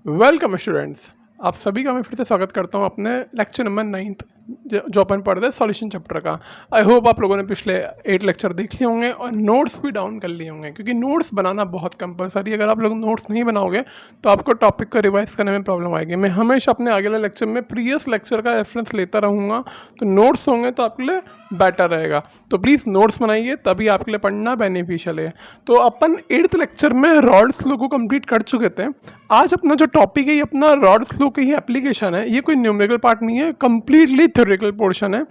Welcome students, आप सभी का मैं फिर से स्वागत करता हूं अपने लेक्चर नंबर 9th जो अपन पढ़ रहे हैं सॉल्यूशन चैप्टर का। आई होप आप लोगों ने पिछले 8 लेक्चर देख लिए होंगे और नोट्स भी डाउन कर लिए होंगे, क्योंकि नोट्स बनाना बहुत कंपलसरी। अगर आप लोग नोट्स नहीं बनाओगे तो आपको टॉपिक को रिवाइज करने में प्रॉब्लम आएगी। मैं हमेशा अपने आगे वाले लेक्चर में प्रीवियस लेक्चर का रेफरेंस लेता रहूँगा, तो नोट्स होंगे तो आपके लिए बेटर रहेगा। तो प्लीज़ नोट्स बनाइए, तभी आपके लिए पढ़ना बेनिफिशियल है। तो अपन 8th लेक्चर में रॉड स्लो को कंप्लीट कर चुके थे। आज अपना जो टॉपिक है ये अपना रॉड स्लो की ही एप्लीकेशन है। ये कोई न्यूमेरिकल पार्ट नहीं है, कंप्लीटली थ्योरेटिकल पोर्शन है।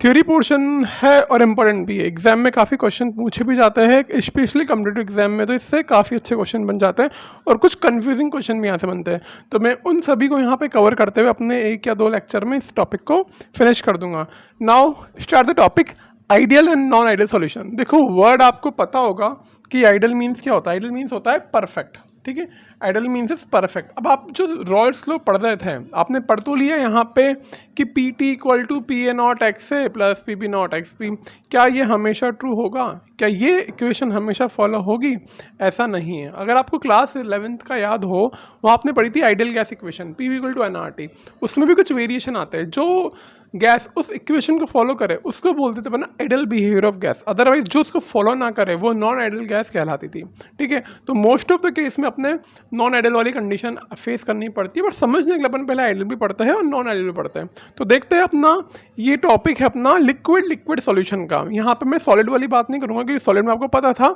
थ्योरी पोर्शन है और इम्पोर्टेंट भी है। एग्जाम में काफ़ी क्वेश्चन पूछे भी जाते हैं, स्पेशली कम्पिटेटिव एग्जाम में, तो इससे काफ़ी अच्छे क्वेश्चन बन जाते हैं और कुछ कंफ्यूजिंग क्वेश्चन भी यहाँ से बनते हैं। तो मैं उन सभी को यहाँ पे कवर करते हुए अपने 1 या 2 लेक्चर में इस टॉपिक को फिनिश कर दूंगा। Now start the topic ideal and non ideal solution. देखो, वर्ड आपको पता होगा कि आइडियल मीन्स क्या होता है। आइडियल मीन्स होता है परफेक्ट, ठीक है। Ideal means is perfect. अब आप जो रॉड स्लो पढ़ रहे थे, आपने पढ़ तो लिया यहाँ पे कि p T equal to P A not x A plus P B not x p. क्या ये हमेशा ट्रू होगा? क्या ये इक्वेशन हमेशा फॉलो होगी? ऐसा नहीं है। अगर आपको क्लास 11th का याद हो, वहाँ आपने पढ़ी थी ideal gas equation, p v equal to n r t. उसमें भी कुछ वेरिएशन आते हैं। जो गैस उस इक्वेशन को फॉलो करे उसको बोलते थे बना ideal behaviour of gas. Otherwise जो उसको फॉलो ना करे वो नॉन आइडियल गैस कहलाती थी, ठीक है। तो मोस्ट ऑफ द केस में अपने नॉन आइडियल वाली कंडीशन फेस करनी पड़ती है, बट समझने के लिए अपन पहले आइडियल भी पढ़ते हैं और नॉन आइडियल भी पढ़ते हैं। तो देखते हैं अपना ये टॉपिक है अपना लिक्विड सॉल्यूशन का। यहाँ पे मैं सॉलिड वाली बात नहीं करूँगा, क्योंकि सॉलिड में आपको पता था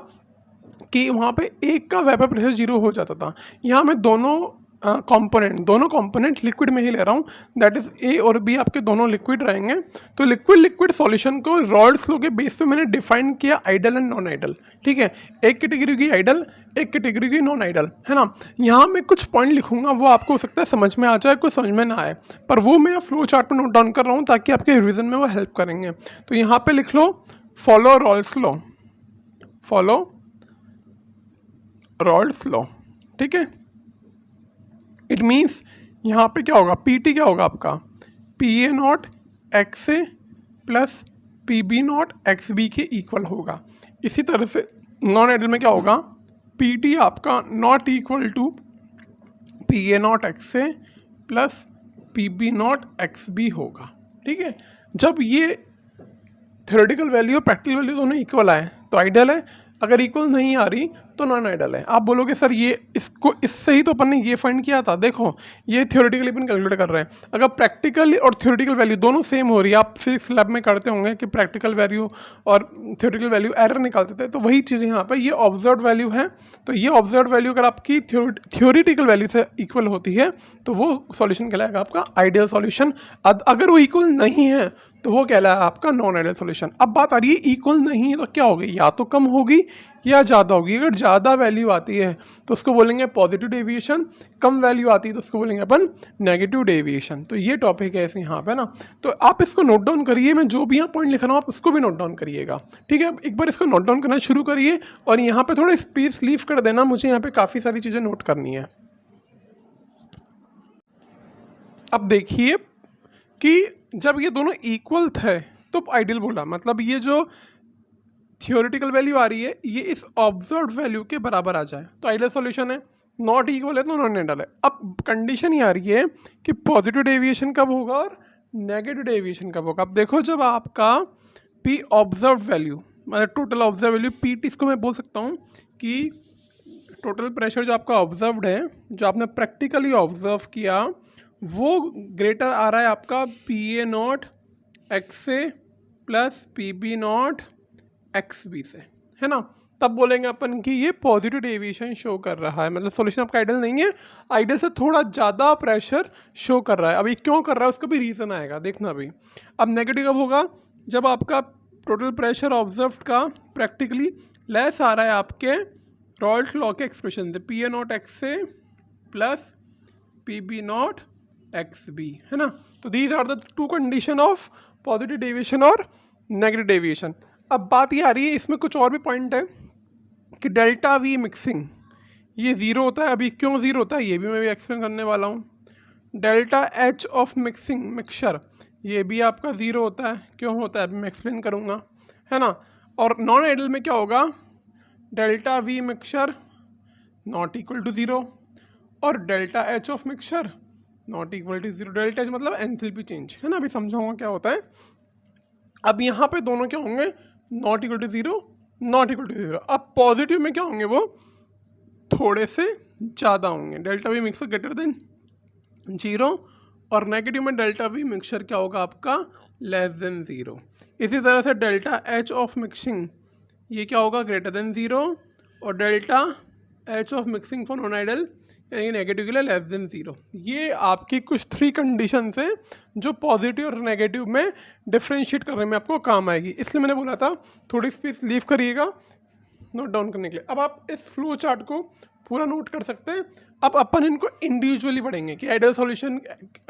कि वहाँ पे एक का वेपर प्रेशर 0 हो जाता था। यहाँ मैं दोनों कंपोनेंट लिक्विड में ही ले रहा हूँ, दैट इज ए और बी आपके दोनों लिक्विड रहेंगे। तो लिक्विड सॉल्यूशन को रॉड स्लो के बेस पे मैंने डिफाइन किया आइडल एंड नॉन आइडल, ठीक है। एक कैटेगरी की आइडल, एक कैटेगरी की नॉन आइडल, है ना। यहाँ मैं कुछ पॉइंट लिखूंगा, वो आपको हो सकता है समझ में आ जाए, कुछ समझ में ना आए, पर वो मैं फ्लो चार्ट पर नोट डाउन कर रहा हूँ ताकि आपके रिविजन में वो हेल्प करेंगे। तो यहाँ पे लिख लो follow Raoult's law, follow Raoult's law, ठीक है। इट मीन्स यहाँ पे क्या होगा, पी टी क्या होगा आपका, p A not x A plus P B not x b के इक्वल होगा। इसी तरह से नॉन आइडियल में क्या होगा, पी टी आपका not equal to P A not x A plus P B not x b होगा, ठीक है। जब ये थ्योरेटिकल वैल्यू और प्रैक्टिकल वैल्यू दोनों इक्वल आए तो आइडियल है, अगर इक्वल नहीं आ रही तो नॉन आइडियल है। आप बोलोगे सर ये इसको इससे ही तो अपन ने ये फाइंड किया था। देखो, ये थ्योरेटिकली अपन कैलकुलेट कर रहे हैं। अगर प्रैक्टिकल और थ्योरेटिकल वैल्यू दोनों सेम हो रही है, आप फिजिक्स लैब में करते होंगे कि प्रैक्टिकल वैल्यू और थ्योरेटिकल वैल्यू एरर निकालते थे, तो वही चीज़ यहाँ पर ये ऑब्जर्व वैल्यू है। तो ये ऑब्जर्व वैल्यू अगर आपकी थ्योरेटिकल वैल्यू से इक्वल होती है तो वो सॉल्यूशन कहलाएगा आपका आइडियल सॉल्यूशन। अगर वो इक्वल नहीं है तो वो कहलाएगा आपका नॉन आइडियल सॉल्यूशन। अब बात आ रही है इक्वल नहीं है तो क्या होगी, या तो कम होगी या ज़्यादा होगी। अगर ज़्यादा वैल्यू आती है तो उसको बोलेंगे पॉजिटिव डेविएशन, कम वैल्यू आती है तो उसको बोलेंगे अपन नेगेटिव डेविएशन। तो ये टॉपिक है यहाँ पे ना, तो आप इसको नोट डाउन करिए। मैं जो भी यहाँ पॉइंट लिख रहा हूँ आप उसको भी नोट डाउन करिएगा, ठीक है। एक बार इसको नोट डाउन करना शुरू करिए और यहाँ पे थोड़ा स्पेस लीव कर देना, मुझे यहाँ पे काफ़ी सारी चीज़ें नोट करनी है। अब देखिए कि जब ये दोनों इक्वल थे तो आइडियल बोला, मतलब ये जो थियोरेटिकल वैल्यू आ रही है ये इस ऑब्जर्व वैल्यू के बराबर आ जाए तो आइडियल सॉल्यूशन है। नॉट इक्वल है तो नॉन आइडियल है। अब कंडीशन ये आ रही है कि पॉजिटिव डेविएशन कब होगा और नेगेटिव डेविएशन कब होगा। अब देखो, जब आपका पी ऑब्जर्व वैल्यू मतलब total observe value P T, इसको मैं बोल सकता हूँ कि टोटल प्रेशर जो आपका ऑब्जर्व्ड है, जो आपने प्रैक्टिकली ऑब्जर्व किया, वो ग्रेटर आ रहा है आपका p A not x A plus P B not x b से, है ना। तब बोलेंगे अपन कि ये पॉजिटिव डेविएशन शो कर रहा है, मतलब सॉल्यूशन आपका आइडियल नहीं है, आइडियल से थोड़ा ज़्यादा प्रेशर शो कर रहा है। अभी क्यों कर रहा है उसका भी रीज़न आएगा, देखना अभी। अब नेगेटिव कब होगा, जब आपका टोटल प्रेशर ऑब्जर्व का प्रैक्टिकली लेस आ रहा है आपके रॉल्ट लॉ के एक्सप्रेशन से, P A not x A plus P B not x B, है ना। तो these are the two condition of positive deviation और नेगेटिव डेविएशन। अब बात ये आ रही है, इसमें कुछ और भी पॉइंट है कि डेल्टा वी मिक्सिंग ये ज़ीरो होता है। अभी क्यों ज़ीरो होता है ये भी मैं भी एक्सप्लेन करने वाला हूँ। डेल्टा एच ऑफ मिक्सचर ये भी आपका ज़ीरो होता है। क्यों होता है अभी मैं एक्सप्लेन करूँगा, है ना। और नॉन आइडियल में क्या होगा, delta we mixture not equal to zero. और delta H of mixture not equal to zero. Delta h मतलब एंथैल्पी चेंज, है ना, अभी समझाऊंगा क्या होता है। अब यहाँ पे दोनों क्या होंगे, not equal to zero, not equal to zero. अब पॉजिटिव में क्या होंगे, वो थोड़े से ज़्यादा होंगे, delta V mixer greater than zero, और नेगेटिव में डेल्टा वी मिक्सचर क्या होगा आपका, लेस देन ज़ीरो। इसी तरह से डेल्टा एच ऑफ मिक्सिंग ये क्या होगा, ग्रेटर देन ज़ीरो, और delta H of mixing for non idol यानी नेगेटिव के लिए लेस देन ज़ीरो। ये आपकी कुछ 3 कंडीशन है जो पॉजिटिव और नेगेटिव में डिफ्रेंशिएट करने में आपको काम आएगी, इसलिए मैंने बोला था थोड़ी स्पेस लीव करिएगा नोट डाउन करने के लिए। अब आप इस फ्लो चार्ट को पूरा नोट कर सकते हैं। अब अपन इनको इंडिविजुअली पढ़ेंगे कि आइडियल सॉल्यूशन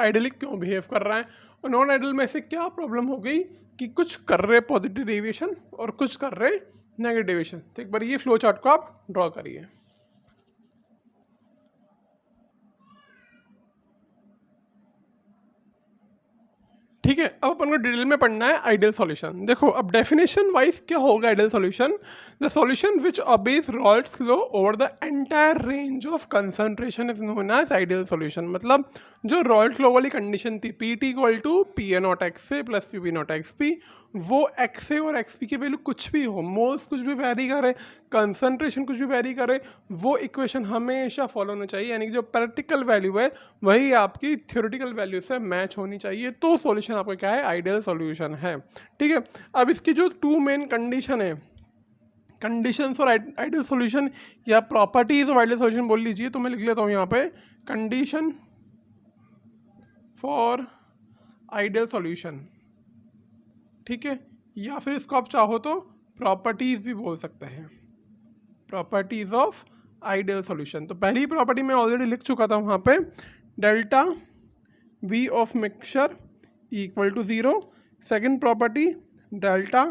आइडियली क्यों बिहेव कर रहा है, और नॉन आइडियल में से क्या प्रॉब्लम हो गई कि कुछ कर रहे पॉजिटिव डेविएशन और कुछ कर रहे नेगेटिव डेविएशन। तो एक बार ये फ्लो चार्ट को आप ड्रॉ करिए। ठीक है, अब अपन को डिटेल में पढ़ना है आइडियल सॉल्यूशन। देखो अब डेफिनेशन वाइज क्या होगा ideal solution, the solution which obeys Raoult's law over the entire range of concentration is known as ideal solution. मतलब जो रॉल्स लॉ वाली कंडीशन थी P T equal to P A not x A plus P B not x P, वो X A और X P की value कुछ भी हो, मोल्स कुछ भी वैरी करे, कंसंट्रेशन कुछ भी वैरी करे, वो इक्वेशन हमेशा फॉलो होना चाहिए, यानी कि जो प्रैक्टिकल वैल्यू है वही आपकी थ्योरेटिकल वैल्यू से मैच होनी चाहिए, तो सॉल्यूशन आपका क्या है, आइडियल सॉल्यूशन है। ठीक है, अब इसकी जो 2 मेन कंडीशन है, कंडीशन फॉर आइडियल सॉल्यूशन या प्रॉपर्टीज ऑफ आइडियल सॉल्यूशन बोल लीजिए, तो मैं लिख लेता हूँ यहाँ पे कंडीशन फॉर आइडियल सॉल्यूशन। ठीक है, या फिर इसको आप चाहो तो प्रॉपर्टीज भी बोल सकते हैं, प्रॉपर्टीज ऑफ आइडियल सॉल्यूशन। तो पहली प्रॉपर्टी मैं ऑलरेडी लिख चुका था वहाँ पे, delta V of mixture equal to zero. Second property delta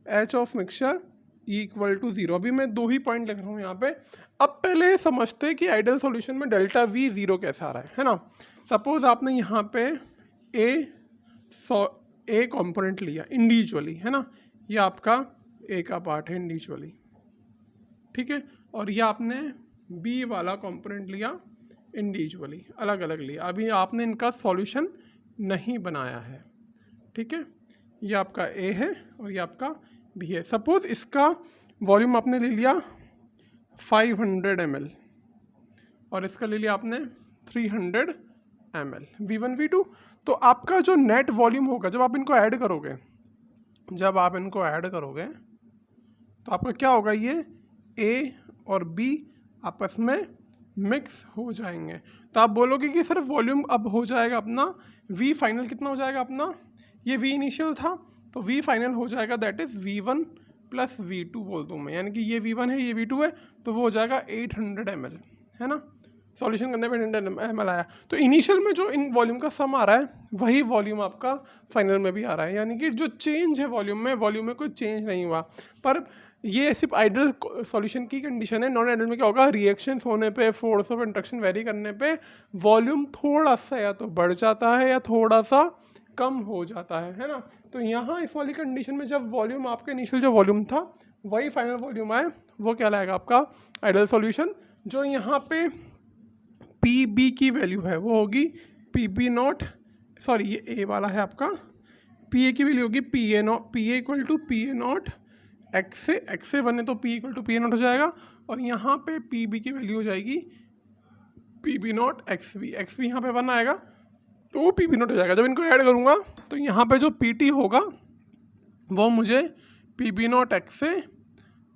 H of mixture equal to zero. अभी मैं 2 ही पॉइंट लिख रहा हूँ यहाँ पे। अब पहले समझते कि आइडियल सॉल्यूशन में डेल्टा वी ज़ीरो कैसे आ रहा है ना। सपोज आपने यहाँ पे ए कंपोनेंट लिया इंडिविजुअली, है ना, ये आपका ए का पार्ट है इंडिविजुअली, ठीक है, और ये आपने बी वाला कंपोनेंट लिया इंडिविजुअली, अलग अलग लिया। अभी आपने इनका सॉल्यूशन नहीं बनाया है, ठीक है, ये आपका ए है और ये आपका बी है। सपोज इसका वॉल्यूम आपने ले लिया 500 ml और इसका ले लिया आपने 300 ml, V1 V2। तो आपका जो नेट वॉल्यूम होगा जब आप इनको ऐड करोगे, तो आपका क्या होगा, ये ए और बी आपस में मिक्स हो जाएंगे। तो आप बोलोगे कि सिर्फ वॉल्यूम अब हो जाएगा अपना V फाइनल कितना हो जाएगा अपना, ये V इनिशियल था तो V फाइनल हो जाएगा that is V1 plus V2 बोल दूँ मैं, यानी कि ये V1 है ये V2 है, तो वो हो जाएगा 800 ml, है ना। सॉल्यूशन करने पे 800 ml आया, तो इनिशियल में जो इन वॉल्यूम का सम आ रहा है वही वॉल्यूम आपका फाइनल में भी आ रहा है, यानी कि जो चेंज है वॉल्यूम में कोई चेंज नहीं हुआ। पर ये सिर्फ आइडियल सॉल्यूशन की कंडीशन है। नॉन आइडियल में क्या होगा, रिएक्शंस होने पे, फोर्स ऑफ इंट्रैक्शन वेरी करने पे वॉल्यूम थोड़ा सा या तो बढ़ जाता है या थोड़ा सा कम हो जाता है ना। तो यहाँ इस वाली कंडीशन में जब वॉल्यूम आपका इनिशियल जो वॉल्यूम था वही फाइनल वॉल्यूम आए, वो क्या लाएगा आपका आइडियल सॉल्यूशन। जो यहाँ पे पी बी की वैल्यू है वो होगी पी बी नॉट, सॉरी ये ए वाला है आपका, पी ए की वैल्यू होगी P A nought, P A equal to P A not X से बने तो P equal to P A nought हो जाएगा, और यहाँ पे पी बी की वैल्यू हो जाएगी P B not x B यहाँ पे 1 आएगा तो वो पी बी नॉट हो जाएगा। जब इनको ऐड करूँगा तो यहाँ पे जो पी टी होगा वो मुझे P B not x A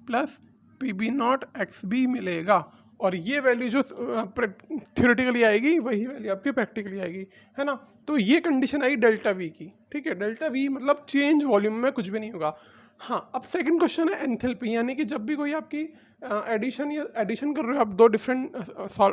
plus P B not x B मिलेगा, और ये वैल्यू जो थ्योरेटिकली आएगी वही वैल्यू आपकी प्रैक्टिकली आएगी, है ना। तो ये कंडीशन आई डेल्टा वी की, ठीक है, डेल्टा वी मतलब चेंज वॉल्यूम में कुछ भी नहीं होगा। हाँ, अब सेकंड क्वेश्चन है एंथैल्पी, यानी कि जब भी कोई आपकी एडिशन कर रहे हो आप 2 डिफरेंट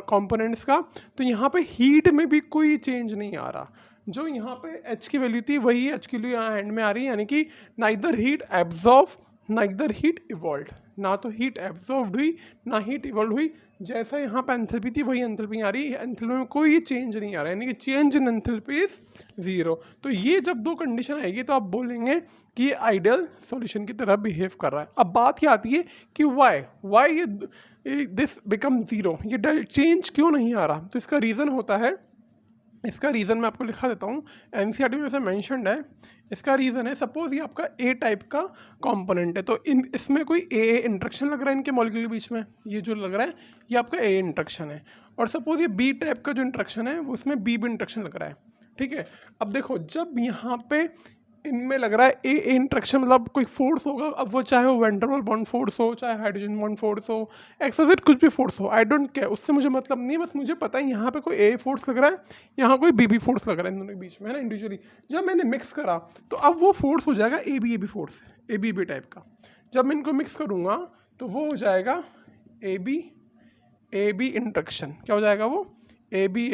कंपोनेंट्स का, तो यहाँ पे हीट में भी कोई चेंज नहीं आ रहा। जो यहाँ पे H की वैल्यू थी वही H की वैल्यू यहाँ एंड में आ रही है, यानी कि neither heat absorb neither heat evolve, ना तो हीट एब्जॉर्ब हुई ना हीट इवॉल्व हुई, जैसा यहाँ पे एंथैल्पी थी वही एंथैल्पी आ रही है, एंथैल्पी में कोई चेंज नहीं आ रहा है, यानी कि change in enthalpy is zero. तो ये जब दो कंडीशन आएगी तो आप बोलेंगे कि ये आइडियल सॉल्यूशन की तरह बिहेव कर रहा है। अब बात ये आती है कि वाई ये दिस बिकम जीरो, ये चेंज क्यों नहीं आ रहा? तो इसका रीज़न होता है, इसका रीज़न मैं आपको लिखा देता हूँ, एनसीईआरटी में वैसे मेंशन्ड है। इसका रीज़न है, सपोज ये आपका ए टाइप का कंपोनेंट है, तो इसमें कोई ए इंट्रैक्शन लग रहा है इनके मॉलिक्यूल के बीच में, ये जो लग रहा है ये आपका ए इंट्रैक्शन है। और सपोज ये बी टाइप का जो इंट्रैक्शन है उसमें बी इंट्रैक्शन लग रहा है, ठीक है। अब देखो जब यहाँ पे इनमें लग रहा है ए इंट्रैक्शन, मतलब कोई फोर्स होगा, अब वो चाहे वो वेंडरवॉल बॉन्ड फोर्स हो, चाहे हाइड्रोजन बॉन्ड फोर्स हो, एक्सोजेट कुछ भी फोर्स हो, आई डोंट केयर, उससे मुझे मतलब नहीं, बस मुझे पता है यहाँ पे कोई ए फोर्स लग रहा है, यहाँ कोई बी फोर्स लग रहा है, इन दोनों के बीच में है ना इंडिविजुअली। जब मैंने मिक्स करा तो अब वो फोर्स हो जाएगा A B force, A B type का। जब मैं इनको मिक्स करूँगा तो वो हो जाएगा ए बी इंट्रैक्शन। क्या हो जाएगा वो? A B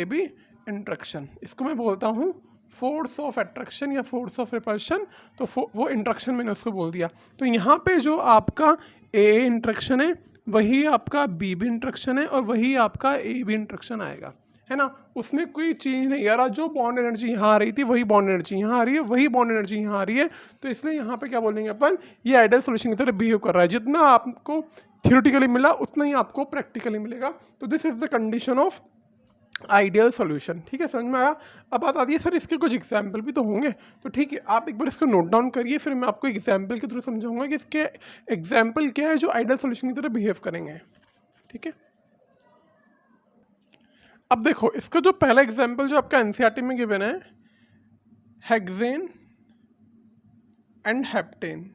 interaction. इसको मैं बोलता हूँ फोर्स ऑफ अट्रैक्शन या फोर्स ऑफ रिपल्शन। तो वो इंट्रैक्शन मैंने उसको बोल दिया। तो यहाँ पे जो आपका ए इंट्रैक्शन है वही आपका बी इंट्रैक्शन है और वही आपका ए बी इंट्रैक्शन आएगा, है ना। उसमें कोई चेंज नहीं आ रहा, जो बॉन्ड एनर्जी यहाँ आ रही थी वही बॉन्ड एनर्जी यहाँ आ रही है, वही बॉन्ड एनर्जी यहाँ आ रही है। तो इसलिए यहाँ पे क्या बोलेंगे अपन, ये आइडियल सॉल्यूशन की तरह बिहेव कर रहा है। जितना आपको थियोरेटिकली मिला उतना ही आपको प्रैक्टिकली मिलेगा। तो this is the condition of ideal solution. ठीक है, समझ में आया? अब बात आती है सर इसके कुछ एग्जाम्पल भी तो होंगे, तो ठीक है आप एक बार इसको नोट डाउन करिए, फिर मैं आपको एग्जाम्पल के थ्रू समझाऊंगा कि इसके एग्जाम्पल क्या है जो आइडियल सॉल्यूशन की तरह बिहेव करेंगे। ठीक है, अब देखो इसका जो पहला एग्जाम्पल जो आपका एनसीईआरटी में गिवन है, hexane and heptane,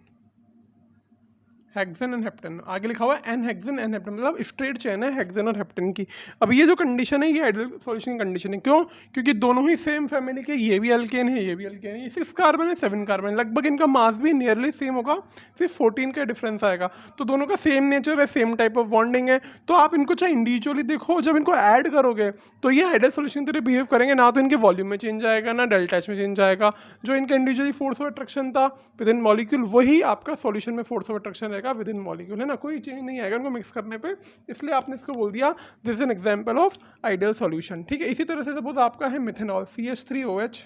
hexane and heptane, आगे लिखा हुआ है एन हेक्सेन एन हेप्टेन, मतलब स्ट्रेट चेन है हेक्सेन और हेप्टेन की। अब ये जो कंडीशन है ये आइडियल सॉल्यूशन की कंडीशन है। क्यों? क्योंकि दोनों ही सेम फैमिली के, ये भी अल्केन है ये भी अल्केन है, ये 6 कार्बन है 7 कार्बन, लगभग इनका मास भी नियरली सेम होगा, सिर्फ 14 का डिफरेंस आएगा। तो दोनों का सेम नेचर है, सेम टाइप ऑफ बॉन्डिंग है। तो आप इनको चाहे इंडिविजुअली देखो, जब इनको ऐड करोगे तो ये आइडियल सॉल्यूशन की तरह बिहेव करेंगे। ना तो इनके वॉल्यूम में चेंज आएगा ना डेल्टा एच में चेंज आएगा। जो इनका इंडिविजुअली फोर्स ऑफ अट्रैक्शन था विद इन मॉलिक्यूल, वही आपका सॉल्यूशन में फोर्स ऑफ अट्रैक्शन रहेगा विद इन मॉलिक्यूल, है ना। कोई चेंज नहीं आएगा इनको मिक्स करने पे, इसलिए आपने इसको बोल दिया this is an example of ideal solution. ठीक है, इसी तरह से सपोज आपका है methanol CH3OH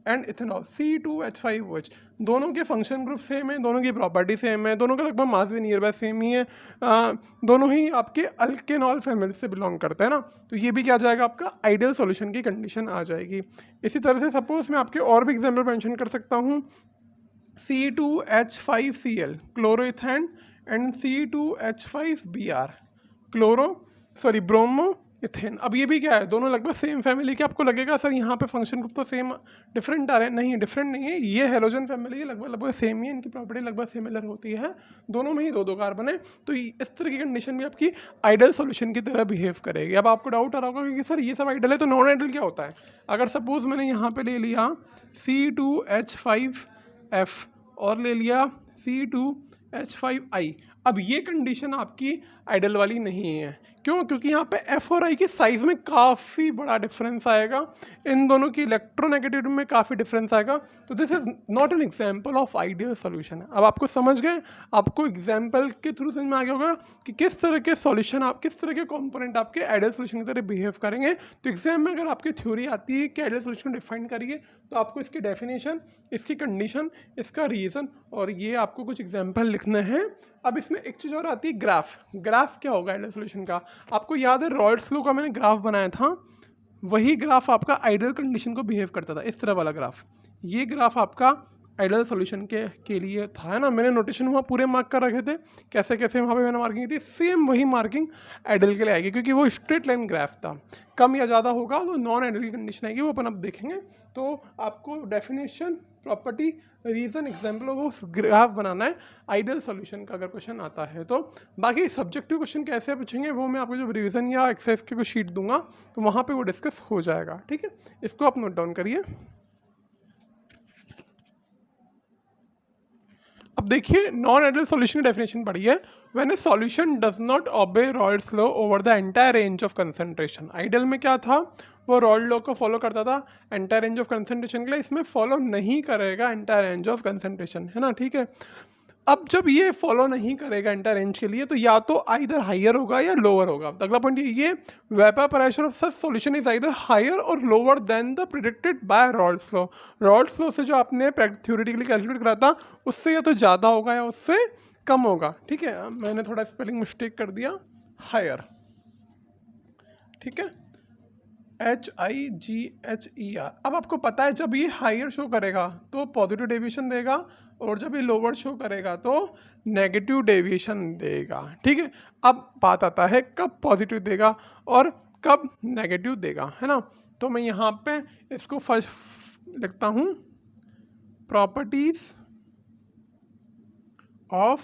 and ethanol C2H5OH, दोनों के फंक्शन ग्रुप सेम है, दोनों की प्रॉपर्टी सेम है, दोनों का लगभग मास भी नियर बाय सेम ही है, दोनों ही आपके अल्केनॉल फैमिली से बिलोंग करते हैं ना। तो ये भी क्या आ जाएगा आपका आइडियल सॉल्यूशन की कंडीशन आ जाएगी। इसी तरह से सपोज मैं आपके और भी एग्जाम्पल मेंशन कर सकता हूँ, C2H5Cl chloroethane and C2H5Br bromo ethane. अब ये भी क्या है, दोनों लगभग सेम फैमिली के। आपको लगेगा सर यहाँ पे फंक्शन ग्रुप तो सेम डिफरेंट आ रहे हैं, नहीं डिफरेंट नहीं है, ये हेलोजन फैमिली है, लगभग सेम ही है, इनकी प्रॉपर्टी लगभग सिमिलर होती है, दोनों में ही 2-2 कार्बन है। तो इस तरह की कंडीशन भी आपकी आइडियल सॉल्यूशन की तरह बिहेव करेगी। अब आपको डाउट आ रहा होगा कि सर ये सब आइडियल है तो नॉन आइडियल क्या होता है। अगर सपोज मैंने यहाँ पे ले लिया C2H5F और ले लिया C2H5I, अब ये कंडीशन आपकी आइडियल वाली नहीं है। क्यों? क्योंकि यहाँ पे F और I की साइज में काफ़ी बड़ा डिफरेंस आएगा, इन दोनों की इलेक्ट्रोनेगेटिविटी में काफ़ी डिफरेंस आएगा। तो this is not an example of ideal solution. अब आपको समझ गए, आपको एग्जांपल के थ्रू समझ में आ गया होगा कि किस तरह के सॉल्यूशन, आप किस तरह के कंपोनेंट आपके आइडियल सॉल्यूशन की तरह बिहेव करेंगे। तो एग्जाम में अगर आपकी थ्योरी आती है कि आइडियल सॉल्यूशन डिफाइन करिए, तो आपको इसकी डेफिनेशन, इसकी कंडीशन, इसका रीज़न और ये आपको कुछ एग्जाम्पल लिखने हैं। अब इसमें एक चीज़ और आती है, ग्राफ। ग्राफ क्या होगा आइडियल सॉल्यूशन का? आपको याद है रॉयल्स लॉ का मैंने ग्राफ बनाया था, वही ग्राफ आपका आइडियल कंडीशन को बिहेव करता था, इस तरह वाला ग्राफ। ये ग्राफ आपका आइडियल सॉल्यूशन के लिए था, है ना। मैंने नोटेशन वहाँ पूरे मार्क कर रखे थे, कैसे कैसे वहाँ पे मैंने मार्किंग की थी, सेम वही मार्किंग आइडियल के लिए आएगी, क्योंकि वो स्ट्रेट लाइन ग्राफ था। कम या ज़्यादा होगा तो नॉन आइडियल की कंडीशन आएगी, वो अपन अब देखेंगे। तो आपको डेफिनेशन, प्रॉपर्टी, रीज़न, एग्जाम्पल वो ग्राफ बनाना है आइडियल सॉल्यूशन का, अगर क्वेश्चन आता है तो। बाकी सब्जेक्टिव क्वेश्चन कैसे पूछेंगे वो मैं आपको जब रिवीजन या एक्सरसाइज के कोई शीट दूंगा तो वहाँ पे वो डिस्कस हो जाएगा। ठीक है, इसको आप नोट डाउन करिए। अब देखिए नॉन आइडियल सॉल्यूशन की डेफिनेशन पढ़ी है, when A solution does not obey Royals law over the entire range of concentration. Ideal में क्या था, वो रॉयल्स लॉ को फॉलो करता था एंटायर रेंज ऑफ कंसंट्रेशन के लिए, इसमें फॉलो नहीं करेगा एंटायर रेंज ऑफ कंसंट्रेशन, है ना। ठीक है, अब जब ये फॉलो नहीं करेगा इंटर रेंज के लिए तो या तो आइदर हायर होगा या लोअर होगा। तो अगला पॉइंट ये vapour pressure of such solution is either higher or lower than the predicted by Raoult's law. Raoult's law से जो आपने थ्योरेटिकली कैलकुलेट करा था उससे या तो ज़्यादा होगा या उससे कम होगा। ठीक है, मैंने थोड़ा स्पेलिंग मिस्टेक कर दिया, हायर। ठीक है, HIGHER। अब आपको पता है जब ये हायर शो करेगा तो पॉजिटिव डेविएशन देगा और जब ये लोअर शो करेगा तो नेगेटिव डेविएशन देगा। ठीक है, अब बात आता है कब पॉजिटिव देगा और कब नेगेटिव देगा, है ना। तो मैं यहाँ पे इसको फर्स्ट लिखता हूँ, प्रॉपर्टीज ऑफ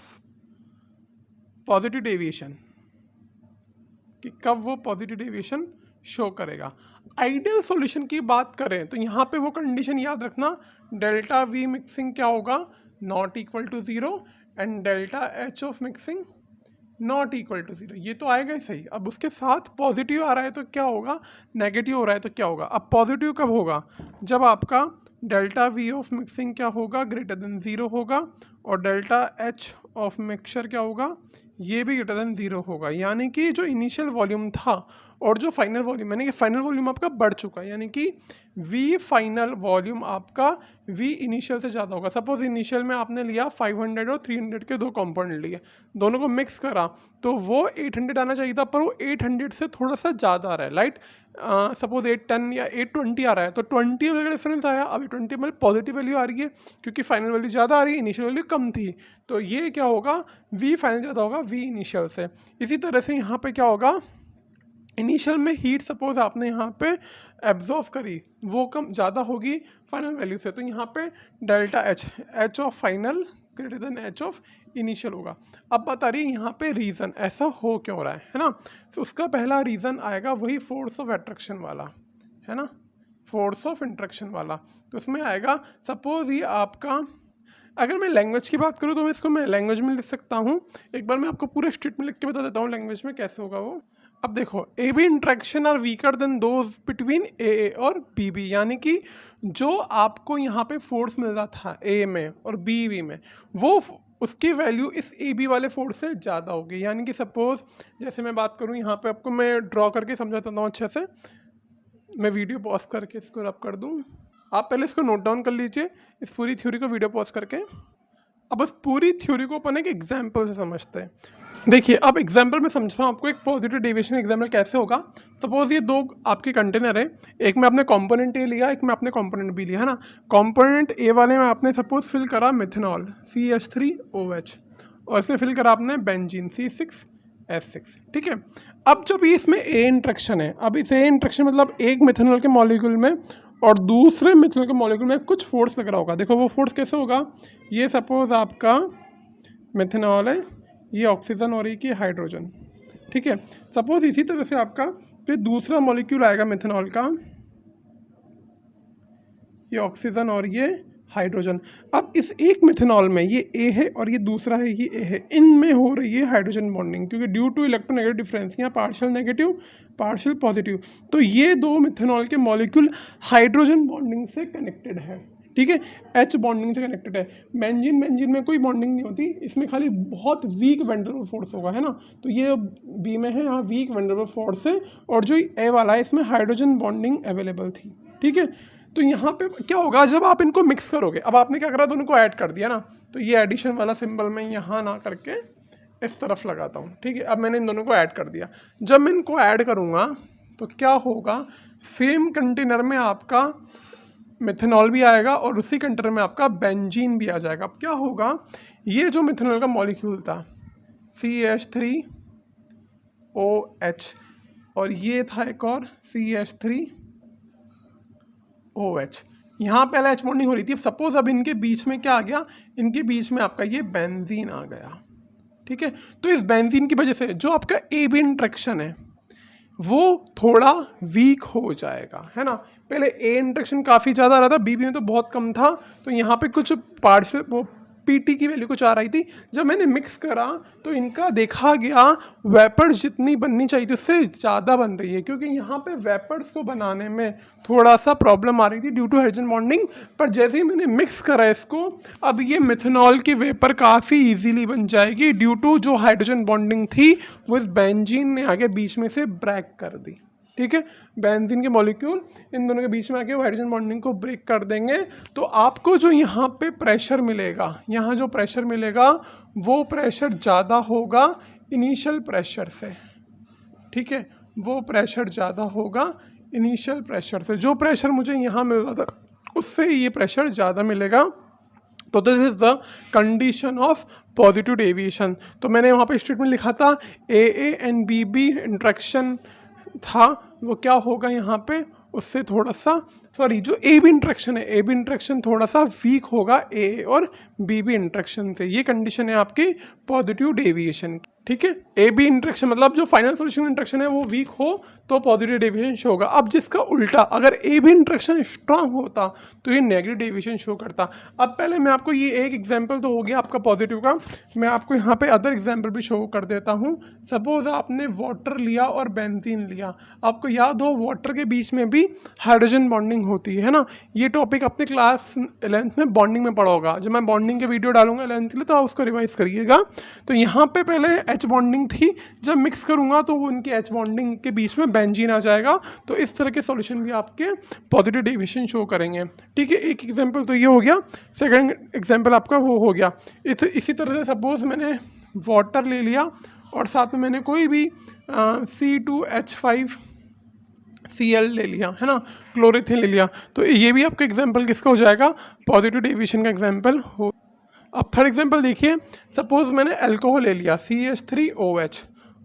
पॉजिटिव डेविएशन, कि कब वो पॉजिटिव डेविएशन शो करेगा। आइडियल सॉल्यूशन की बात करें तो यहाँ पे वो कंडीशन याद रखना, डेल्टा वी मिक्सिंग क्या होगा, not equal to zero, and delta H of mixing not equal to zero. ये तो आएगा ही सही। अब उसके साथ पॉजिटिव आ रहा है तो क्या होगा, नेगेटिव हो रहा है तो क्या होगा। अब पॉजिटिव कब होगा, जब आपका डेल्टा वी ऑफ मिक्सिंग क्या होगा, ग्रेटर देन ज़ीरो होगा, और डेल्टा एच ऑफ मिक्सचर क्या होगा, ये भी ग्रेटर देन ज़ीरो होगा। यानी कि जो इनिशियल वॉल्यूम था और जो फाइनल वॉल्यूम, यानी कि फाइनल वॉल्यूम आपका बढ़ चुका है, यानी कि वी फाइनल वॉल्यूम आपका वी इनिशियल से ज़्यादा होगा। सपोज इनिशियल में आपने लिया 500 और 300 के दो कंपोनेंट लिए, दोनों को मिक्स करा तो वो 800 आना चाहिए था, पर वो 800 से थोड़ा सा ज़्यादा आ रहा है। लाइट सपोज 810 या 820 आ रहा है, तो 20 ml का डिफरेंस आया। अभी 20 ml पॉजिटिव वैल्यू आ रही है क्योंकि फाइनल वैल्यू ज़्यादा आ रही है, इनिशियल वैल्यू कम थी। तो ये क्या होगा, वी फाइनल ज़्यादा होगा वी इनिशियल से। इसी तरह से यहाँ पे क्या होगा, इनिशियल में हीट सपोज आपने यहाँ पे एब्जॉर्व करी, वो कम ज़्यादा होगी फाइनल वैल्यू से, तो यहाँ पे delta H of final greater than H of initial होगा। अब बता रही है यहाँ पे रीज़न ऐसा हो क्यों रहा है ना। तो उसका पहला रीज़न आएगा वही फोर्स ऑफ अट्रैक्शन वाला, है ना, फोर्स ऑफ इंट्रैक्शन वाला। तो उसमें आएगा सपोज ये आपका, अगर मैं लैंग्वेज की बात करूँ तो मैं इसको मैं लैंग्वेज में लिख सकता हूँ। एक बार मैं आपको पूरे स्टेटमेंट लिख के बता देता हूँ लैंग्वेज में कैसे होगा वो। अब देखो, A B interaction are weaker than those between A और बी बी, यानी कि जो आपको यहाँ पे फोर्स मिल रहा था ए में और बी में, वो उसकी वैल्यू इस ए बी वाले फोर्स से ज़्यादा होगी। यानी कि सपोज जैसे मैं बात करूँ यहाँ पे, आपको मैं ड्रॉ करके समझाता हूँ अच्छे से। मैं वीडियो पॉज करके इसको रब कर दूँ, आप पहले इसको नोट डाउन कर लीजिए, इस पूरी थ्योरी को वीडियो पॉज करके। अब इस पूरी थ्योरी को अपन एक एग्जाम्पल से समझते हैं। देखिए, अब एग्जाम्पल में समझता हूँ आपको एक पॉजिटिव डेविएशन एग्जाम्पल कैसे होगा। सपोज ये दो आपके कंटेनर है, एक में आपने कंपोनेंट ए लिया, एक में आपने कंपोनेंट बी लिया, है ना। कंपोनेंट ए वाले में आपने सपोज फिल करा मिथेनॉल CH3OH, और इसमें फिल करा आपने बेंजीन C6H6। ठीक है, अब जब ये इसमें ए इंट्रैक्शन है, अब इस ए इंट्रैक्शन मतलब एक मिथेनॉल के मॉलिक्यूल में और दूसरे मिथेनॉल के मॉलिक्यूल में कुछ फोर्स लग रहा होगा। देखो वो फोर्स कैसे होगा, ये सपोज आपका मिथेनॉल है, ये ऑक्सीजन और ये हाइड्रोजन। ठीक है, सपोज इसी तरह से आपका फिर दूसरा मॉलिक्यूल आएगा मिथेनॉल का, ये ऑक्सीजन और ये हाइड्रोजन। अब इस एक मिथेनॉल में ये ए है और ये दूसरा है ये ए है, इनमें हो रही है हाइड्रोजन बॉन्डिंग, क्योंकि ड्यू टू इलेक्ट्रोनेगेटिव डिफरेंस, यहाँ पार्शियल नेगेटिव पार्शियल पॉजिटिव, तो ये दो मिथेनॉल के मॉलिक्यूल हाइड्रोजन बॉन्डिंग से कनेक्टेड है। ठीक है, H बॉन्डिंग से कनेक्टेड है। बेंजीन में कोई बॉन्डिंग नहीं होती, इसमें खाली बहुत weak van der Waals force होगा, है ना। तो ये बी में है, यहाँ weak van der Waals force है, और जो ए वाला है इसमें हाइड्रोजन बॉन्डिंग अवेलेबल थी। ठीक है, तो यहाँ पे क्या होगा, जब आप इनको मिक्स करोगे, अब आपने क्या करा, दोनों को ऐड कर दिया ना, तो ये एडिशन वाला सिंबल मैं यहाँ ना करके इस तरफ लगाता हूँ। ठीक है, अब मैंने इन दोनों को ऐड कर दिया। जब मैं इनको ऐड करूँगा तो क्या होगा, सेम कंटेनर में आपका मिथेनॉल भी आएगा और उसी कंटेनर में आपका बेंजीन भी आ जाएगा। अब क्या होगा, ये जो मिथेनॉल का मॉलिक्यूल था CH3OH और ये था एक और CH3OH, यहाँ पहले H बॉन्डिंग हो रही थी। सपोज अब इनके बीच में क्या आ गया, इनके बीच में आपका ये बेंजीन आ गया। ठीक है, तो इस बेंजीन की वजह से जो आपका ए बी इंट्रैक्शन है वो थोड़ा वीक हो जाएगा, है ना। पहले ए इंट्रैक्शन काफ़ी ज़्यादा आ रहा था, बी में तो बहुत कम था, तो यहाँ पे कुछ पार्शियल वो पीटी की वैल्यू कुछ आ रही थी। जब मैंने मिक्स करा तो इनका देखा गया वेपर्स जितनी बननी चाहिए थी उससे ज़्यादा बन रही है, क्योंकि यहाँ पे वेपर्स को बनाने में थोड़ा सा प्रॉब्लम आ रही थी ड्यू टू हाइड्रोजन बॉन्डिंग। पर जैसे ही मैंने मिक्स करा इसको, अब ये मिथेनॉल की वेपर काफ़ी ईजीली बन जाएगी ड्यू टू जो हाइड्रोजन बॉन्डिंग थी वो इस बेंजीन ने आगे बीच में से ब्रेक कर दी। ठीक है, बेंजीन के मॉलिक्यूल इन दोनों के बीच में आके वो हाइड्रोजन बॉन्डिंग को ब्रेक कर देंगे। तो आपको जो यहाँ पे प्रेशर मिलेगा, यहाँ जो प्रेशर मिलेगा वो प्रेशर ज़्यादा होगा इनिशियल प्रेशर से। ठीक है, वो प्रेशर ज़्यादा होगा इनिशियल प्रेशर से। जो प्रेशर मुझे यहाँ मिल रहा था उससे ये प्रेशर ज़्यादा मिलेगा। तो this is the condition of positive deviation. तो मैंने वहाँ पे स्टेटमेंट लिखा था ए एंड बी इंट्रैक्शन था, वो क्या होगा यहाँ पे उससे थोड़ा सा, सॉरी जो ए बी इंट्रैक्शन है, ए बी इंट्रैक्शन थोड़ा सा वीक होगा ए और बी बी इंट्रैक्शन से। ये कंडीशन है आपकी पॉजिटिव डेविएशन की। ठीक है, ए बी इंट्रैक्शन मतलब जो फाइनल सॉल्यूशन इंट्रैक्शन है वो वीक हो तो पॉजिटिव डेविएशन शो होगा। अब जिसका उल्टा, अगर ए बी इंट्रैक्शन स्ट्रांग होता तो ये नेगेटिव डेविएशन शो करता। अब पहले मैं आपको ये एक एग्जांपल तो हो गया आपका पॉजिटिव का, मैं आपको यहाँ पे अदर एग्जांपल भी शो कर देता हूँ। सपोज आपने वाटर लिया और बेंजीन लिया, आपको याद हो वाटर के बीच में भी हाइड्रोजन बॉन्डिंग होती है ना। ये टॉपिक अपने क्लास 11th में बॉन्डिंग में पढ़ा होगा। जब मैं बॉन्डिंग के वीडियो डालूंगा 11th के लिए तो आप उसको रिवाइज करिएगा। तो यहाँ पे पहले एच बॉन्डिंग थी, जब मिक्स करूँगा तो वो उनकी एच बॉन्डिंग के बीच में बेंजीन आ जाएगा। तो इस तरह के सॉल्यूशन भी आपके पॉजिटिव डेविएशन शो करेंगे। ठीक है, एक एग्जांपल तो ये हो गया। सेकंड एग्जांपल आपका वो हो गया इसी तरह से सपोज मैंने वाटर ले लिया और साथ में मैंने कोई भी C2H5Cl ले लिया, है ना, क्लोरीथिन ले लिया। तो ये भी आपका एग्जांपल किसका हो जाएगा, पॉजिटिव डेविएशन का एग्जांपल हो। अब थर्ड एग्जांपल देखिए, सपोज मैंने अल्कोहल ले लिया CH3OH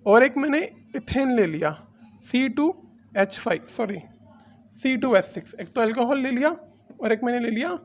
और एक मैंने इथेन ले लिया C2H6। एक तो अल्कोहल ले लिया और एक मैंने ले लिया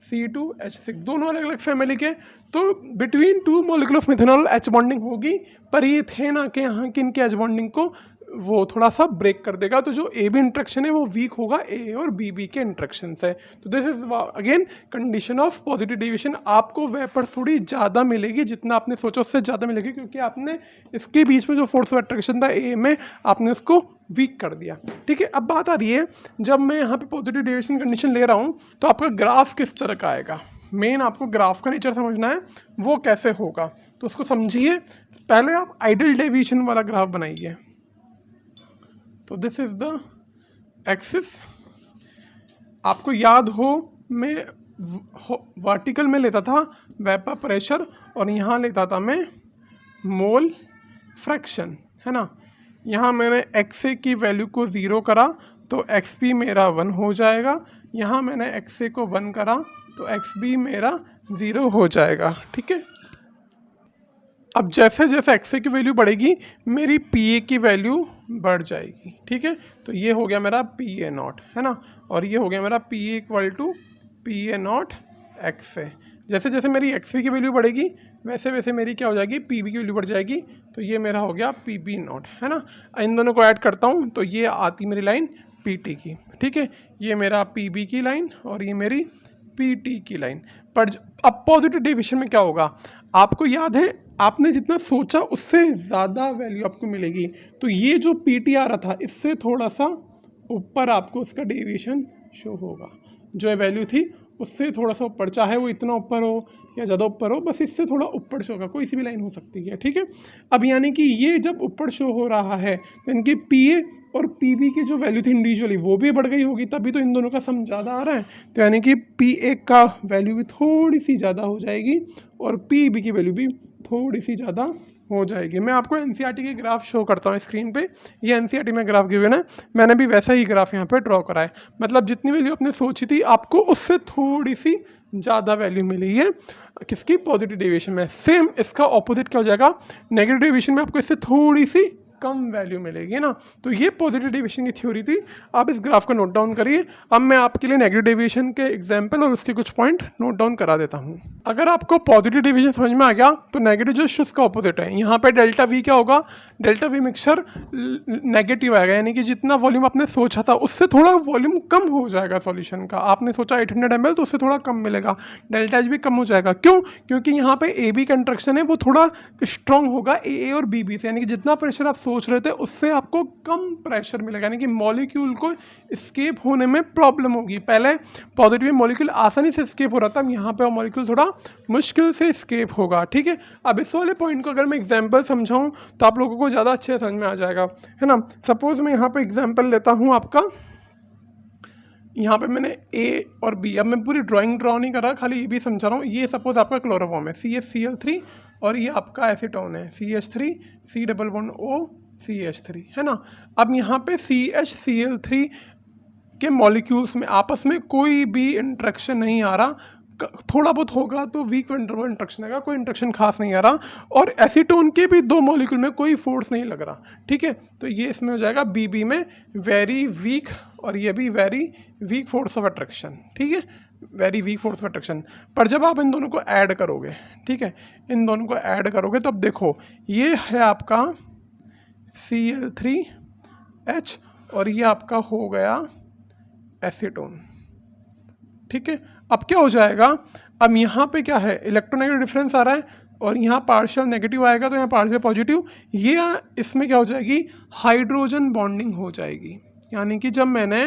C2H6, दोनों अलग अलग फैमिली के। तो between two molecule of methanol H bonding होगी, पर ये इथेन आके यहाँ की इनके एच बॉन्डिंग को वो थोड़ा सा ब्रेक कर देगा। तो जो ए बी इंट्रैक्शन है वो वीक होगा ए और बी बी के इंट्रैक्शन से। तो this is again condition of positive deviation. आपको वेपर थोड़ी ज़्यादा मिलेगी, जितना आपने सोचा उससे ज़्यादा मिलेगी, क्योंकि आपने इसके बीच में जो फोर्स ऑफ अट्रैक्शन था ए में आपने उसको वीक कर दिया। ठीक है, अब बात आ रही है, जब मैं यहाँ पे पॉजिटिव डेविएशन कंडीशन ले रहा हूँ तो आपका ग्राफ किस तरह का आएगा। मेन आपको ग्राफ का नेचर समझना है, वो कैसे होगा तो उसको समझिए। पहले आप आइडियल डेविएशन वाला ग्राफ बनाइए। तो दिस इज द एक्सिस। आपको याद हो मैं वर्टिकल में लेता था वेपर प्रेशर और यहाँ लेता था मैं मोल फ्रैक्शन, है ना। यहाँ मैंने XA की वैल्यू को 0 करा तो XP मेरा 1 हो जाएगा। यहाँ मैंने XA को 1 करा तो XB मेरा 0 हो जाएगा। ठीक है, अब जैसे जैसे XA की वैल्यू बढ़ेगी मेरी PA की वैल्यू बढ़ जाएगी। ठीक है, तो ये हो गया मेरा PA0, है ना, और ये हो गया मेरा PA = PA0 XA। जैसे जैसे मेरी XA की वैल्यू बढ़ेगी वैसे वैसे मेरी क्या हो जाएगी, PB की वैल्यू बढ़ जाएगी। तो ये मेरा हो गया PB0, है ना। इन दोनों को ऐड करता हूँ तो ये आती मेरी लाइन PT की। ठीक है, ये मेरा PB की लाइन और ये मेरी PT की लाइन। पर अब पॉजिटिव डेविएशन में क्या होगा, आपको याद है आपने जितना सोचा उससे ज़्यादा वैल्यू आपको मिलेगी। तो ये जो PT आ रहा था इससे थोड़ा सा ऊपर आपको उसका डेविएशन शो होगा। जो वैल्यू थी उससे थोड़ा सा ऊपर, चाहे वो इतना ऊपर हो या ज़्यादा ऊपर हो, बस इससे थोड़ा ऊपर शो होगा। कोई सी भी लाइन हो सकती है। ठीक है, अब यानी कि ये जब ऊपर शो हो रहा है तो इनकी PA और PB की जो वैल्यू थी इंडिविजुअली वो भी बढ़ गई होगी, तभी तो इन दोनों का सम ज़्यादा आ रहा है। तो यानी कि PA का वैल्यू भी थोड़ी सी ज़्यादा हो जाएगी और PB की वैल्यू भी थोड़ी सी ज़्यादा हो जाएगी। मैं आपको NCERT के ग्राफ शो करता हूँ स्क्रीन पे। ये NCERT में ग्राफ गिवन है, मैंने भी वैसा ही ग्राफ यहाँ पे ड्रॉ करा है। मतलब जितनी वैल्यू आपने सोची थी आपको उससे थोड़ी सी ज़्यादा वैल्यू मिली है किसकी, पॉजिटिव डेविएशन में। सेम इसका ऑपोजिट क्या हो जाएगा, नेगेटिव डेविएशन में आपको इससे थोड़ी सी कम वैल्यू मिलेगी ना। तो ये पॉजिटिव डेविएशन की थ्योरी थी। आप इस ग्राफ को नोट डाउन करिए। अब मैं आपके लिए नेगेटिव डेविएशन के एग्जाम्पल और उसके कुछ पॉइंट नोट डाउन करा देता हूँ। अगर आपको पॉजिटिव डेविएशन समझ में आ गया तो नेगेटिव जस्ट उसका ऑपोजिट है। यहाँ पे डेल्टा वी क्या होगा, डेल्टा वी मिक्सचर नेगेटिव आएगा, यानी कि जितना वॉल्यूम आपने सोचा था उससे थोड़ा वॉल्यूम कम हो जाएगा सॉल्यूशन का। आपने सोचा 800 ml तो उससे थोड़ा कम मिलेगा, डेल्टा एच भी कम हो जाएगा। क्यों? क्योंकि यहाँ पे ए बी कंट्रैक्शन है वो थोड़ा स्ट्रॉन्ग होगा ए और बी बी से, यानी कि जितना प्रेशर आप सोच रहे थे उससे आपको कम प्रेशर मिलेगा, यानी कि मॉलिक्यूल को स्केप होने में प्रॉब्लम होगी। पहले पॉजिटिव मॉलिक्यूल आसानी से स्केप हो रहा था, अब यहाँ पे मॉलिक्यूल थोड़ा मुश्किल से स्केप होगा। ठीक है, अब इस वाले पॉइंट को अगर मैं एग्जाम्पल समझाऊँ तो आप लोगों को ज़्यादा अच्छे समझ में आ जाएगा, है ना। सपोज मैं यहाँ पे एग्जाम्पल लेता हूँ आपका, यहाँ पे मैंने ए और बी, अब मैं पूरी ड्राइंग ड्रॉ नहीं कर रहा, खाली ये भी समझा रहा हूँ। ये सपोज आपका क्लोरोफॉर्म है CH Cl3 और ये आपका एसीटोन है CH3 C++O CH3, है ना। अब यहाँ पे CHCl3 के मॉलिक्यूल्स में आपस में कोई भी इंट्रैक्शन नहीं आ रहा, थोड़ा बहुत होगा तो वीक इंट्रैक्शन आएगा, कोई इंट्रैक्शन खास नहीं आ रहा। और एसीटोन के भी दो मॉलिक्यूल में कोई फोर्स नहीं लग रहा, ठीक है। तो ये इसमें हो जाएगा BB में वेरी वीक, और ये भी very weak force of attraction, ठीक है, very weak force of attraction. पर जब आप इन दोनों को ऐड करोगे, ठीक है, इन दोनों को ऐड करोगे तो अब देखो ये है आपका Cl3H और ये आपका हो गया एसीटोन, ठीक है। अब क्या हो जाएगा, अब यहाँ पे क्या है, इलेक्ट्रोनेगेटिव डिफरेंस आ रहा है और यहाँ पार्शियल नेगेटिव आएगा तो यहाँ पार्शियल पॉजिटिव, ये इसमें क्या हो जाएगी, हाइड्रोजन बॉन्डिंग हो जाएगी। यानी कि जब मैंने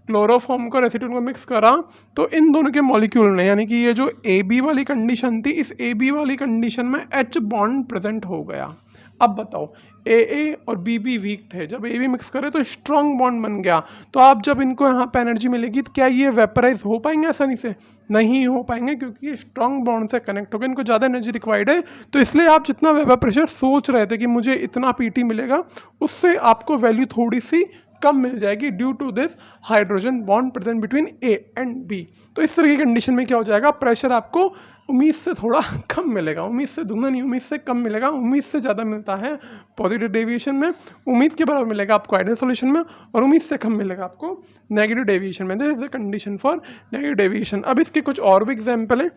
क्लोरोफॉर्म को और एसीटोन को मिक्स करा तो इन दोनों के मॉलिक्यूल ने, यानी कि ये जो AB वाली कंडीशन थी, इस AB वाली कंडीशन में H बॉन्ड प्रेजेंट हो गया। अब बताओ AA और BB वीक थे, जब AB मिक्स करे तो स्ट्रॉन्ग बॉन्ड बन गया। तो आप जब इनको यहाँ पे एनर्जी मिलेगी तो क्या ये वेपराइज हो पाएंगे आसानी से? नहीं हो पाएंगे, क्योंकि ये स्ट्रॉन्ग बॉन्ड से कनेक्ट हो गए, इनको ज़्यादा एनर्जी रिक्वायर्ड है। तो इसलिए आप जितना वेपर प्रेशर सोच रहे थे कि मुझे इतना PT मिलेगा, उससे आपको वैल्यू थोड़ी सी कम मिल जाएगी due to this hydrogen bond present between A and B। तो इस तरह की कंडीशन में क्या हो जाएगा, प्रेशर आपको उम्मीद से थोड़ा कम मिलेगा, उम्मीद से दुगना नहीं, उम्मीद से कम मिलेगा। उम्मीद से ज़्यादा मिलता है पॉजिटिव डेविएशन में, उम्मीद के बराबर मिलेगा आपको आइडियल सॉल्यूशन में, और उम्मीद से कम मिलेगा आपको नेगेटिव डेविएशन में। This is the condition for negative deviation. अब इसके कुछ और भी एग्जाम्पल है,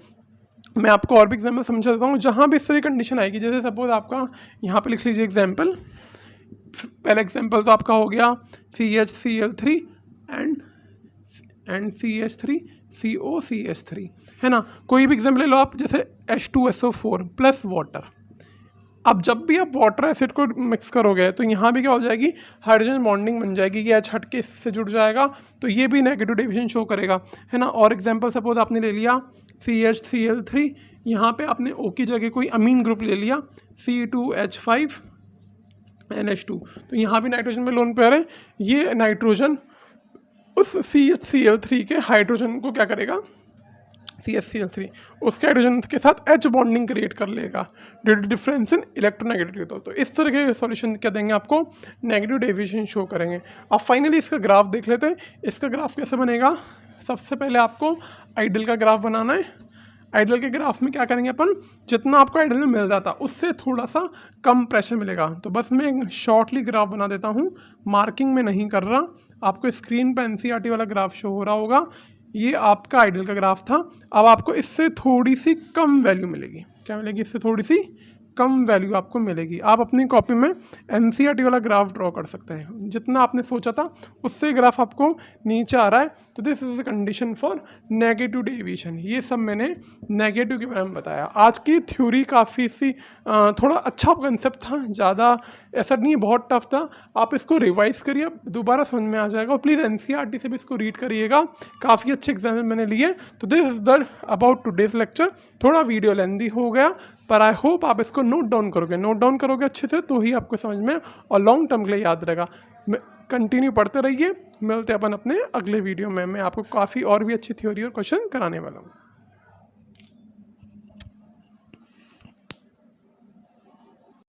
मैं आपको और भी एग्जाम्पल समझा देता हूँ जहाँ भी इस तरह कंडीशन आएगी। जैसे सपोज आपका यहाँ पर लिख लीजिए एग्जाम्पल, पहला एग्जाम्पल तो आपका हो गया CHCl3 एंड CH3COCH3, है ना। कोई भी एग्जाम्पल ले लो आप, जैसे H2SO4 प्लस वाटर। अब जब भी आप वाटर एसिड को मिक्स करोगे तो यहाँ भी क्या हो जाएगी, हाइड्रोजन बॉन्डिंग बन जाएगी कि H हट के इससे जुड़ जाएगा, तो ये भी नेगेटिव डेविएशन शो करेगा, है ना। और एग्जाम्पल सपोज आपने ले लिया CHCl3, यहाँ पे आपने O की जगह कोई अमीन ग्रुप ले लिया C2H5NH2, तो यहाँ भी नाइट्रोजन में लोन पेयर है। ये नाइट्रोजन उस CHCl3 के हाइड्रोजन को क्या करेगा, CHCl3 उसके हाइड्रोजन के साथ H बॉन्डिंग क्रिएट कर लेगा due to difference in electronegativity. तो इस तरह के सॉल्यूशन क्या देंगे आपको, नेगेटिव डेविएशन शो करेंगे। अब फाइनली इसका ग्राफ देख लेते हैं। इसका ग्राफ कैसे बनेगा, सबसे पहले आपको आइडियल का ग्राफ बनाना है। आइडियल के ग्राफ में क्या करेंगे अपन, जितना आपको आइडियल में मिल जाता उससे थोड़ा सा कम प्रेशर मिलेगा। तो बस मैं शॉर्टली ग्राफ बना देता हूँ, मार्किंग में नहीं कर रहा। आपको स्क्रीन पर NCERT वाला ग्राफ शो हो रहा होगा, ये आपका आइडियल का ग्राफ था। अब आपको इससे थोड़ी सी कम वैल्यू मिलेगी, क्या मिलेगी, इससे थोड़ी सी कम वैल्यू आपको मिलेगी। आप अपनी कॉपी में NCERT वाला ग्राफ ड्रॉ कर सकते हैं, जितना आपने सोचा था उससे ग्राफ आपको नीचे आ रहा है। तो this is the condition for negative deviation. ये सब मैंने नेगेटिव के बारे में बताया। आज की थ्योरी काफ़ी सी थोड़ा अच्छा कंसेप्ट था, ज़्यादा ऐसा नहीं है बहुत टफ था। आप इसको रिवाइज करिए, दोबारा समझ में आ जाएगा। और प्लीज़ NCERT से भी इसको रीड करिएगा, काफ़ी अच्छे एग्जाम्पल मैंने लिए। तो this is the about today's lecture. थोड़ा वीडियो लेंदी हो गया, पर आई होप आप इसको नोट डाउन करोगे अच्छे से, तो ही आपको समझ में और लॉन्ग टर्म के लिए याद रहेगा। कंटिन्यू पढ़ते रहिए, मिलते अपन अपने अगले वीडियो में। मैं आपको काफ़ी और भी अच्छी थ्योरी और क्वेश्चन कराने वाला हूँ।